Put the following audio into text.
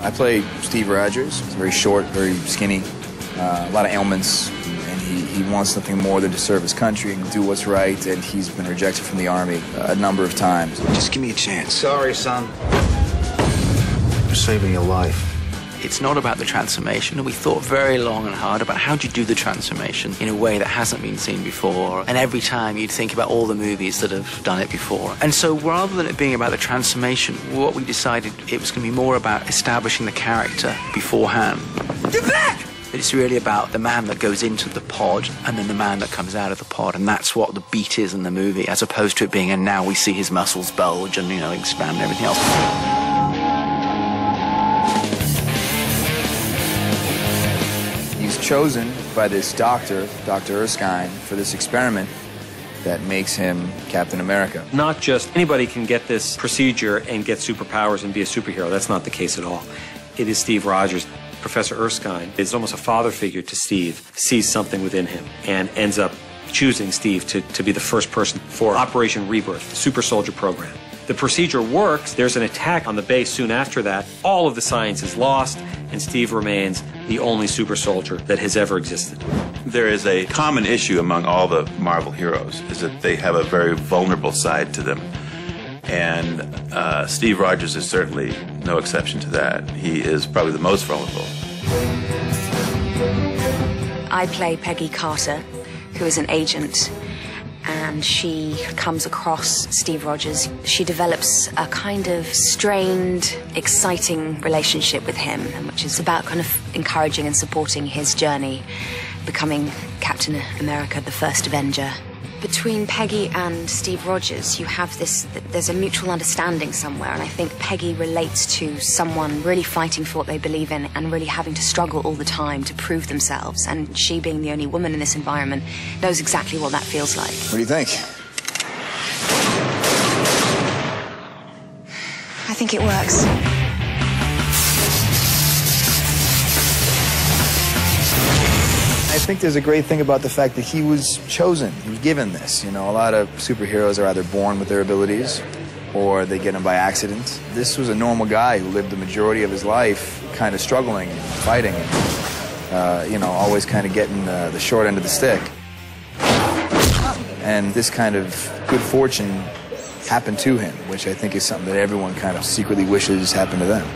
I play Steve Rogers. He's very short, very skinny, a lot of ailments, and he wants nothing more than to serve his country and do what's right, and he's been rejected from the Army a number of times. Just give me a chance. Sorry, son. I'm saving your life. It's not about the transformation. We thought very long and hard about how do you do the transformation in a way that hasn't been seen before. And every time you'd think about all the movies that have done it before. And so rather than it being about the transformation, what we decided it was going to be more about establishing the character beforehand. Get back! It's really about the man that goes into the pod and then the man that comes out of the pod, and that's what the beat is in the movie, as opposed to it being, and now we see his muscles bulge and, you know, expand and everything else. Chosen by this doctor, Dr. Erskine, for this experiment that makes him Captain America. Not just anybody can get this procedure and get superpowers and be a superhero. That's not the case at all. It is Steve Rogers. Professor Erskine is almost a father figure to Steve, sees something within him, and ends up choosing Steve to be the first person for Operation Rebirth, the Super Soldier program. The procedure works. There's an attack on the base soon after that. All of the science is lost, and Steve remains the only super soldier that has ever existed. There is a common issue among all the Marvel heroes, is that they have a very vulnerable side to them. And Steve Rogers is certainly no exception to that. He is probably the most vulnerable. I play Peggy Carter, who is an agent, and she comes across Steve Rogers. She develops a kind of strained, exciting relationship with him, which is about kind of encouraging and supporting his journey, becoming Captain America, the First Avenger. Between Peggy and Steve Rogers, you have this, there's a mutual understanding somewhere, and I think Peggy relates to someone really fighting for what they believe in and really having to struggle all the time to prove themselves, and she, being the only woman in this environment, knows exactly what that feels like. What do you think? I think it works. I think there's a great thing about the fact that he was chosen. He was given this. You know, a lot of superheroes are either born with their abilities or they get them by accident. This was a normal guy who lived the majority of his life kind of struggling and fighting and, you know, always kind of getting the short end of the stick. And this kind of good fortune happened to him, which I think is something that everyone kind of secretly wishes happened to them.